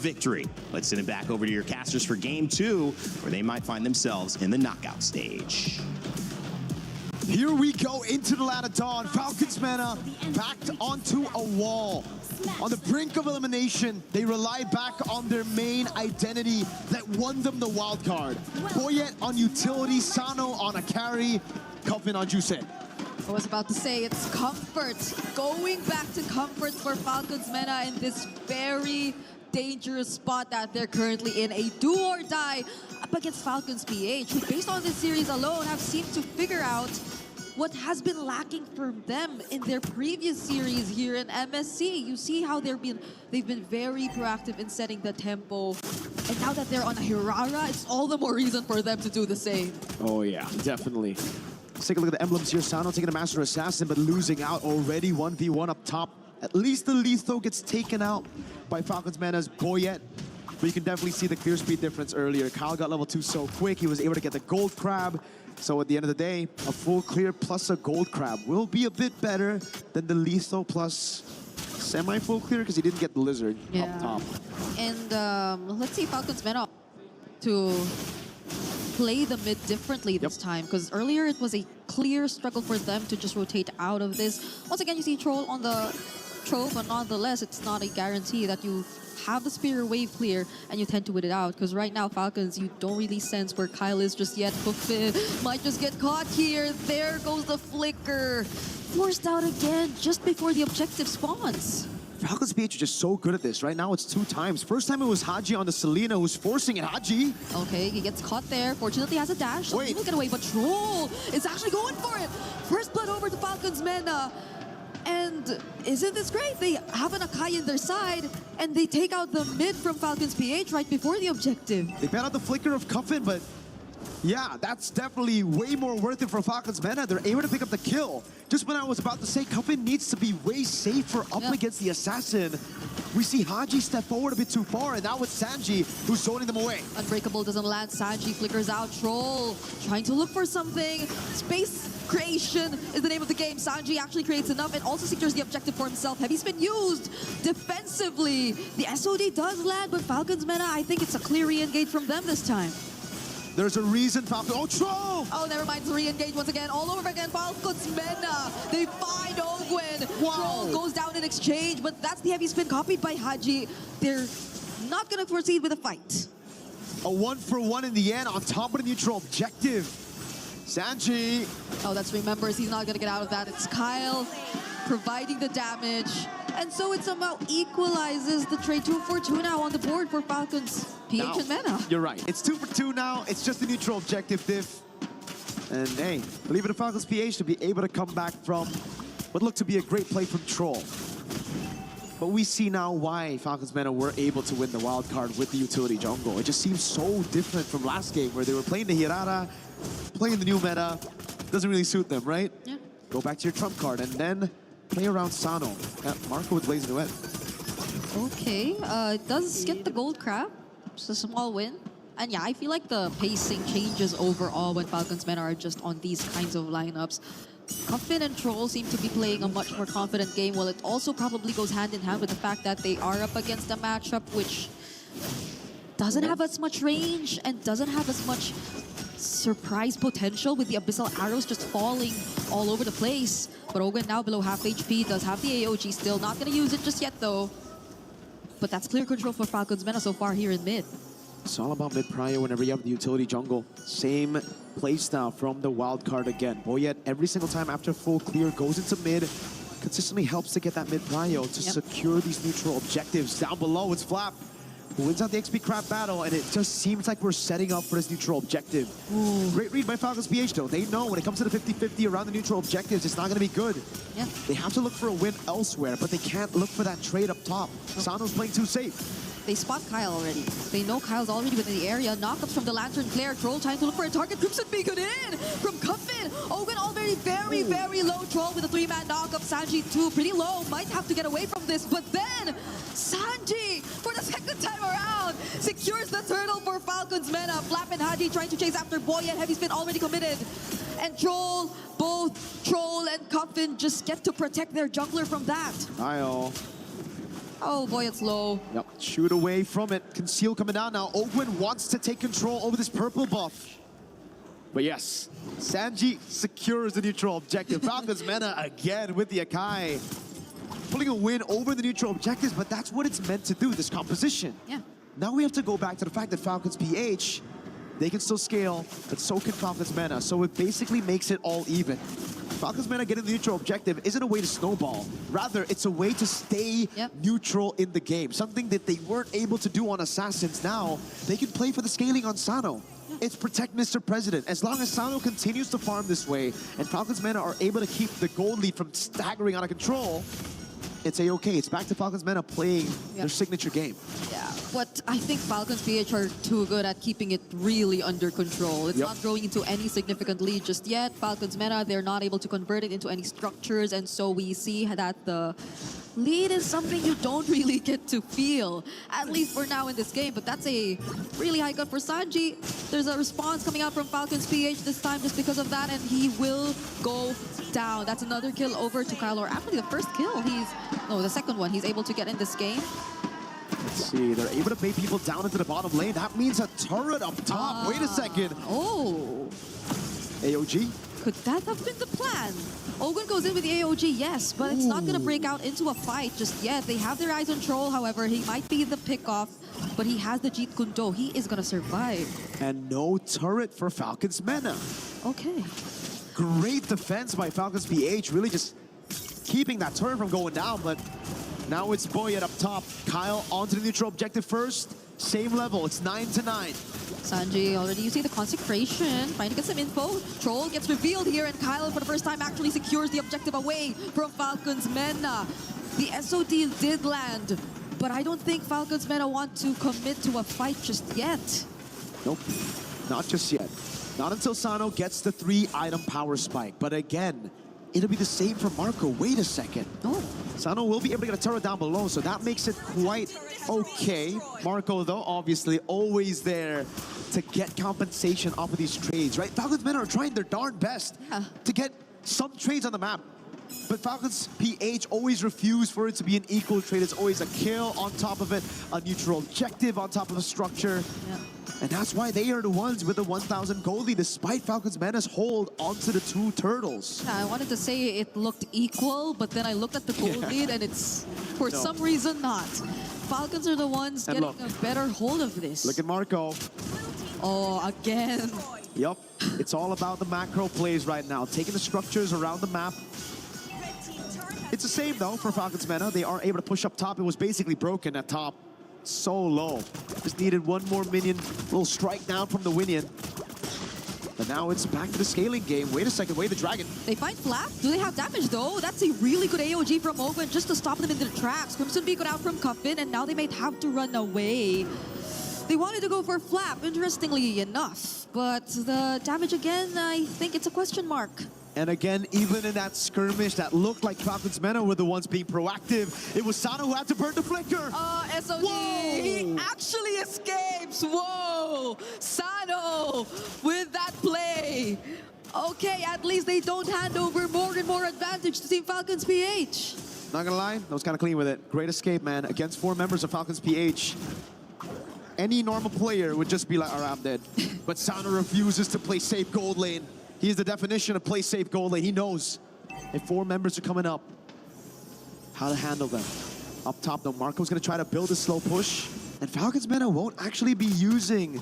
victory. Let's send it back over to your casters for game 2, where they might find themselves in the knockout stage. Here we go into the ladder dawn. Falcons Mena backed onto a wall. On the brink of elimination, they rely back on their main identity that won them the wild card. Boyet on utility, Sano on a carry, Kelvin on juice in. I was about to say it's comfort. Going back to comfort for Falcons Mena in this very dangerous spot that they're currently in. A do or die up against Falcons PH, who based on this series alone have seemed to figure out what has been lacking for them in their previous series here in MSC. You see how they've been very proactive in setting the tempo. And now that they're on a Hirara, it's all the more reason for them to do the same. Oh yeah, definitely. Let's take a look at the emblems here. Sano taking a Master Assassin, but losing out already. 1v1 up top. At least the Letho gets taken out by Falcons Mena's Boyet. But you can definitely see the clear speed difference earlier. Kyle got level 2 so quick, he was able to get the gold crab. So at the end of the day, a full clear plus a gold crab will be a bit better than the Letho plus semi-full clear, because he didn't get the lizard up top. And let's see Falcons Mena to play the mid differently this time, because earlier it was a clear struggle for them to just rotate out of this. Once again, you see Troll on the Troll, but nonetheless, it's not a guarantee that you have the spear wave clear and you tend to win it out, because right now Falcons, you don't really sense where Kyle is just yet. Buffet might just get caught here. There goes the flicker. Forced out again just before the objective spawns. Falcons PH are just so good at this. Right now it's 2 times. First time it was Haji on the Selena who's forcing it. Haji! Okay, he gets caught there. Fortunately has a dash, so he will get away, but Troll is actually going for it. First blood over to Falcons Mena. And isn't this great? They have an Akai in their side, and they take out the mid from Falcons PH right before the objective. They bet out the flicker of Cuffin, but yeah, that's definitely way more worth it for Falcons Mena. They're able to pick up the kill. Just when I was about to say Cuffin needs to be way safer up against the Assassin, we see Haji step forward a bit too far, and now it's Sanji who's zoning them away. Unbreakable doesn't land. Sanji flickers out. Troll trying to look for something. Space creation is the name of the game. Sanji actually creates enough and also secures the objective for himself. Heavy's been used defensively. The SOD does land, but Falcons Mena, I think it's a clear re-engage from them this time. There's a reason Falcons... Oh, Troll! Oh, never mind. It's re-engage once again. All over again. Falcons Mena. They find Ogwin. Wow. Troll goes down in exchange, but that's the heavy spin copied by Haji. They're not going to proceed with a fight. A 1-for-1 in the end on top of the neutral objective. Sanji. Oh, that's remembers. He's not going to get out of that. It's Kyle providing the damage. And so it somehow equalizes the trade. 2 for 2 now on the board for Falcons PH and Mena. You're right. It's 2 for 2 now. It's just the neutral objective diff. And hey, believe it in Falcons PH to be able to come back from what looked to be a great play from Troll. But we see now why Falcons Mena were able to win the wild card with the utility jungle. It just seems so different from last game where they were playing the Hirara, playing the new meta. Doesn't really suit them, right? Yeah. Go back to your trump card and then play around Sano. Marco with Blazing Duet. Okay, it does get the gold crab. It's a small win. And yeah, I feel like the pacing changes overall when Falcons Mena are just on these kinds of lineups. Cuffin and Troll seem to be playing a much more confident game, while it also probably goes hand in hand with the fact that they are up against a matchup which doesn't have as much range and doesn't have as much surprise potential, with the Abyssal Arrows just falling all over the place. But Ogwin now below half HP, does have the AOG still. Not going to use it just yet though. But that's clear control for Falcons Mena so far here in mid. It's all about mid prio whenever you have the utility jungle. Same playstyle from the wild card again. Boyet every single time after full clear goes into mid, consistently helps to get that mid prio to secure these neutral objectives. Down below it's Flap who wins out the XP crab battle, and it just seems like we're setting up for this neutral objective. Ooh. Great read by Falcons PH though. They know when it comes to the 50-50 around the neutral objectives, it's not going to be good. Yeah. They have to look for a win elsewhere, but they can't look for that trade up top. Sano's playing too safe. They spot Kyle already. They know Kyle's already within the area. Knockups from the Lantern Flare. Troll trying to look for a target. Crimson Beacon in from Cuffin. Ogwin already very low. Troll with a 3-man knockup. Sanji too, pretty low. Might have to get away from this. But then Sanji, for the second time around, secures the turtle for Falcons Mena. Flap and Haji trying to chase after Boyet. Heavy spin already committed. And Troll, both Troll and Cuffin just get to protect their jungler from that. I'll Oh boy, it's low. Yep, shoot away from it. Conceal coming down now. Ogwin wants to take control over this purple buff. But yes, Sanji secures the neutral objective. Falcons Mena again with the Akai. Pulling a win over the neutral objectives, but that's what it's meant to do, this composition. Yeah. Now we have to go back to the fact that Falcons PH, they can still scale, but so can Falcons Mena. So it basically makes it all even. Falcons Mena getting the neutral objective isn't a way to snowball. Rather, it's a way to stay neutral in the game. Something that they weren't able to do on Assassins. Now, they can play for the scaling on Sano. It's protect Mr. President. As long as Sano continues to farm this way, and Falcons Mena are able to keep the gold lead from staggering out of control, it's a-okay. It's back to Falcons Mena playing their signature game. Yeah, but I think Falcons PH are too good at keeping it really under control. It's not growing into any significant lead just yet. Falcons Mena, they're not able to convert it into any structures, and so we see that the lead is something you don't really get to feel, at least for now in this game. But that's a really high cut for Sanji. There's a response coming out from Falcons PH this time just because of that, and he will go down. That's another kill over to Kyle, or actually the first kill. The second one he's able to get in this game. Let's see, they're able to bait people down into the bottom lane. That means a turret up top. Wait a second. Oh. AOG? Could that have been the plan? Ogwin goes in with the AOG, yes, but it's not going to break out into a fight just yet. They have their eyes on Troll, however. He might be the pick-off, but he has the Jeet Kundo. He is going to survive. And no turret for Falcons Mena. Okay. Great defense by Falcons PH, really just keeping that turret from going down, but now it's Boyet up top. Kyle onto the neutral objective first. Same level, it's 9-9. Sanji already, you see the consecration, trying to get some info. Troll gets revealed here, and Kyle for the first time actually secures the objective away from Falcons Mena. The SOD did land, but I don't think Falcons Mena want to commit to a fight just yet. Nope, not just yet. Not until Sano gets the 3-item power spike. But again, it'll be the same for Marco. Wait a second. Oh. Sano will be able to get a turret down below, so that makes it quite okay. Marco, though, obviously always there to get compensation off of these trades, right? Falcons Mena are trying their darn best to get some trades on the map. But Falcons PH always refuse for it to be an equal trade. It's always a kill on top of it, a neutral objective on top of a structure. And that's why they are the ones with the 1,000 gold lead, despite Falcons Mena's hold onto the 2 turtles. Yeah, I wanted to say it looked equal, but then I looked at the gold lead and it's, for some reason, not. Falcons are the ones getting a better hold of this. Look at Marco. Oh, again. Yep, it's all about the macro plays right now, taking the structures around the map. It's the same, though, for Falcons Mena. They are able to push up top. It was basically broken at top. So low. Just needed one more minion. Little strike down from the Winion. But now it's back to the scaling game. Wait a second, wait the dragon. They find Flap. Do they have damage though? That's a really good AOG from Ogwin just to stop them in their tracks. Crimson Bee got out from Cuffin, and now they might have to run away. They wanted to go for Flap, interestingly enough. But the damage again, I think it's a question mark. And again, even in that skirmish that looked like Falcons Mena were the ones being proactive, it was Sano who had to burn the flicker. SOD, he actually escapes. Whoa, Sano with that play. Okay, at least they don't hand over more and more advantage to Team Falcons PH. Not gonna lie, that was kind of clean with it. Great escape, man, against 4 members of Falcons PH. Any normal player would just be like, all right, I'm dead. But Sano refuses to play safe gold lane. He is the definition of play safe gold lane. He knows if 4 members are coming up, how to handle them. Up top, though, Marco's going to try to build a slow push. And Falcons Mena won't actually be using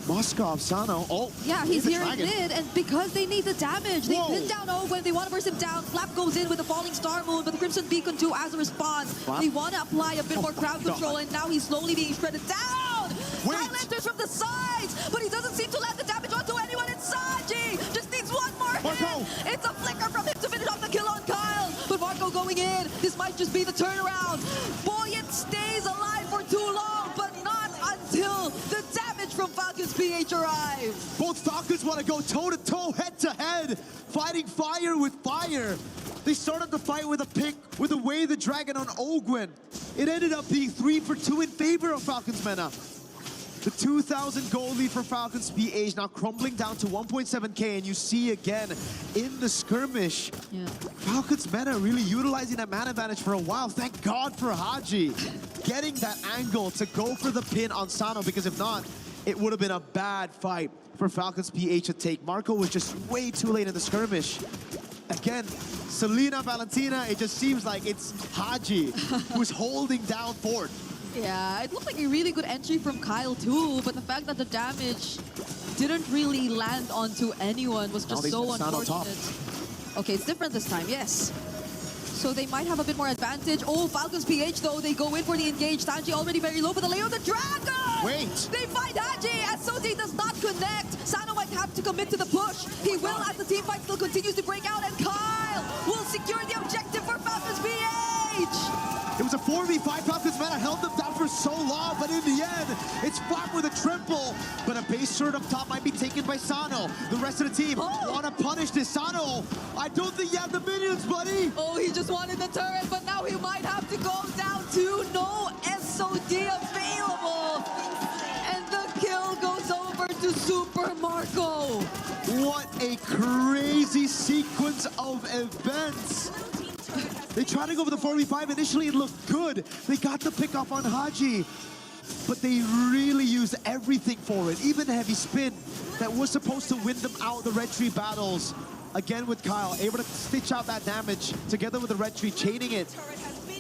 Moskov, Sano. Oh, yeah, he's here in mid, and because they need the damage, they pin down Ogwin, they want to burst him down. Flap goes in with the falling star moon, but the Crimson Beacon too as a response. Flap? They want to apply a bit more crowd control, and now he's slowly being shredded down. Kyle enters from the sides, but he doesn't seem to land the damage onto anyone. It's Sanji, just needs one more hit. It's a flicker from him to finish off the kill on Kyle, but Marco going in. This might just be the turnaround. Boyet stays alive for too long, but not until the damage from Falcons PH arrive. Both Falcons want to go toe-to-toe, head-to-head, fighting fire with fire. They started the fight with a pick, with a Way the Dragon on Ogwin. It ended up being 3 for 2 in favor of Falcons Mena. The 2,000 gold lead for Falcons PH now crumbling down to 1.7k, and you see again in the skirmish, Falcons Mena really utilizing that man advantage for a while. Thank God for Haji getting that angle to go for the pin on Sano, because if not, it would have been a bad fight for Falcons PH to take. Marco was just way too late in the skirmish. Again, Selena, Valentina, it just seems like it's Haji who's holding down Fort. Yeah, it looked like a really good entry from Kyle too, but the fact that the damage didn't really land onto anyone was just so unfortunate. Okay, it's different this time, yes. So they might have a bit more advantage. Oh, Falcons PH though, they go in for the engage. Sanji already very low, but the layer of the dragon! Wait! They find Haji as Soti does not connect. Sano might have to commit to the push. He will as the team fight still continues to break out, and Kyle will secure the objective for Falcons PH! It was a 4v5. Falcons Mena held them down for so long, but in the end, it's fought with a triple. But a base turret up top might be taken by Sano. The rest of the team want to punish this. Sano, I don't think you have the minions, buddy. Oh, he just wanted the turret, but now he might have to go down to no SOD available. And the kill goes over to Super Marco. What a crazy sequence of events. They tried to go for the 4v5. Initially, it looked good. They got the pick off on Haji, but they really used everything for it. Even the heavy spin that was supposed to win them out the red tree battles. Again with Kyle, able to stitch out that damage together with the red tree, chaining it,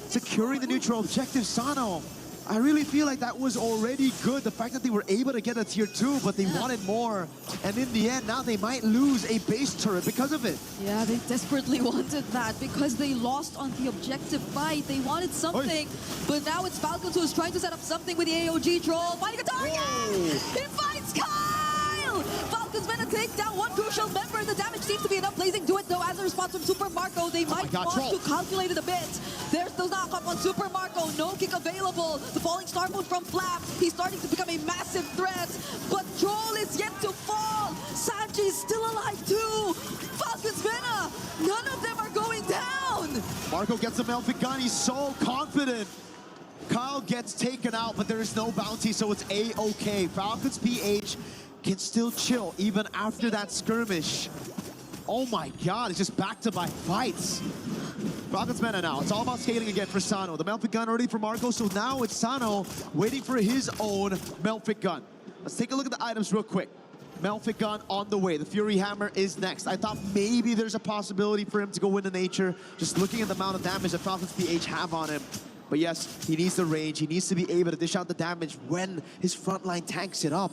securing the neutral objective. Sano, I really feel like that was already good. The fact that they were able to get a tier 2, but they wanted more. And in the end, now they might lose a base turret because of it. Yeah, they desperately wanted that because they lost on the objective fight. They wanted something, but now it's Falcons who is trying to set up something with the AOG troll. Finding a target! He finds Kyle! Falcons Mena take down one crucial member. The damage seems to be enough. Blazing do it though as a response from Super Marco. They might want to calculate it a bit. There's the knock-up on Super Marco. No kick available. The falling star mode from Flap. He's starting to become a massive threat. But Troll is yet to fall. Sanji is still alive too. Falcons Mena, none of them are going down. Marco gets the Mpl gun. He's so confident. Kyle gets taken out, but there is no bounty, so it's A-OK. Falcons PH can still chill even after that skirmish. Oh my God, it's just back-to-back fights. Falcons Mena now. It's all about scaling again for Sano. The Mpl gun already for Marco, so now it's Sano waiting for his own Mpl gun. Let's take a look at the items real quick. Mpl gun on the way. The Fury Hammer is next. I thought maybe there's a possibility for him to go into nature, just looking at the amount of damage that Falcons PH have on him. But yes, he needs the range. He needs to be able to dish out the damage when his frontline tanks it up.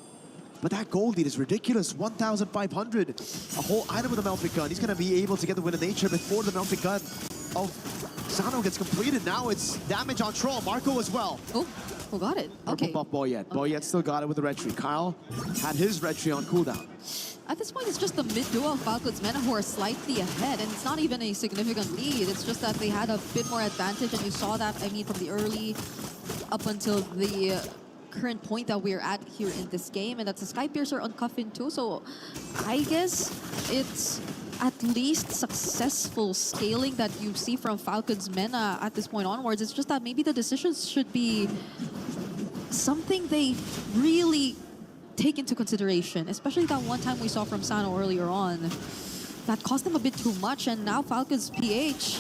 But that gold lead is ridiculous, 1,500. A whole item with the Mpl gun. He's going to be able to get the win of nature before the Mpl gun of Sano gets completed. Now it's damage on Troll. Marco as well. Oh, who got it? Okay. Buff Boyet. Boyet still got it with the red tree. Kyle had his red tree on cooldown. At this point, it's just the mid-duo of Falcons Mena who are slightly ahead, and it's not even a significant lead. It's just that they had a bit more advantage, and you saw that, I mean, from the early up until the current point that we're at here in this game, and that's a Sky Piercer on Coffin too, so I guess it's at least successful scaling that you see from Falcons Mena at this point onwards. It's just that maybe the decisions should be something they really take into consideration, especially that one time we saw from Sano earlier on. That cost them a bit too much, and now Falcons PH,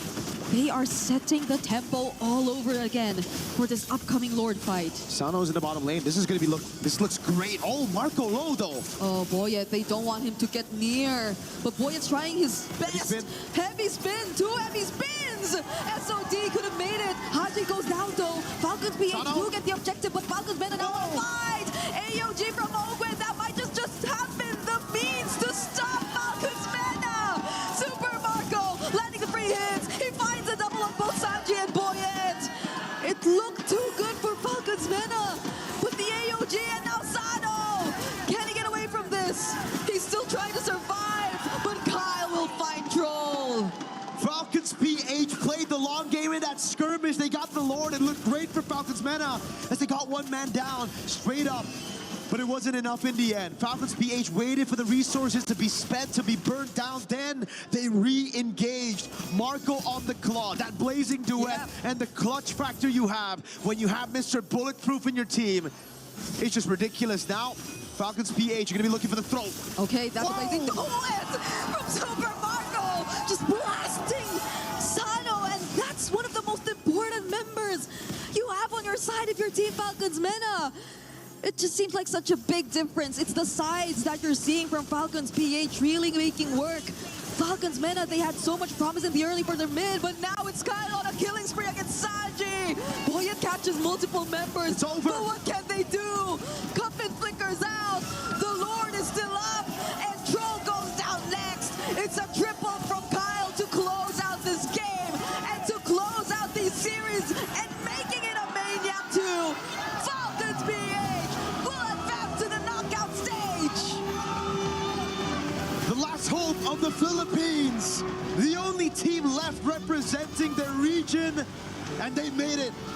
they are setting the tempo all over again for this upcoming Lord fight. Sano's in the bottom lane. This is going to be this looks great. Oh, Marco low though. Oh, Boyet, they don't want him to get near. But Boyet's trying his best. Heavy spin, 2 heavy spins. SOD could have made it. Haji goes down though. Falcons PH do get the objective, but Falcons Mena now on fight. AOG from Ogwen, that might just have been the means to stop Falcons Mena. Super Marco landing the free hits. He finds a double on both Sanji and Boyet. It looked too good for Falcons Mena, but the AOG and now Sano. Can he get away from this? He's still trying to survive, but Kyle will find Troll. Falcons PH played the long game in that skirmish. They got the Lord. It looked great for Falcons Mena as they got one man down straight up. But it wasn't enough in the end. Falcons PH waited for the resources to be spent, to be burnt down. Then they re-engaged. Marco on the claw. That blazing duet and the clutch factor you have when you have Mr. Bulletproof in your team. It's just ridiculous. Now, Falcons PH are going to be looking for the throw. Okay, that's what I think. Whoa! Oh, it from Super Marco, just blasting Sano, and that's one of the most important members you have on your side if you're Team Falcons Mena. It just seems like such a big difference. It's the sides that you're seeing from Falcons PH really making work. Falcons Mena, they had so much promise in the early for their mid, but now it's Kyle on a killing spree against Sanji. Boyet catches multiple members. It's over. But what can they do? Cuffin flickers out. The Lord is still up, and Troll goes down next. It's a triple from Kyle to close out this game and to close out these series and making it a Maniac 2. Falcons PH will advance to the knockout stage. The last hope of the Philippines. The only team left representing their region, and they made it.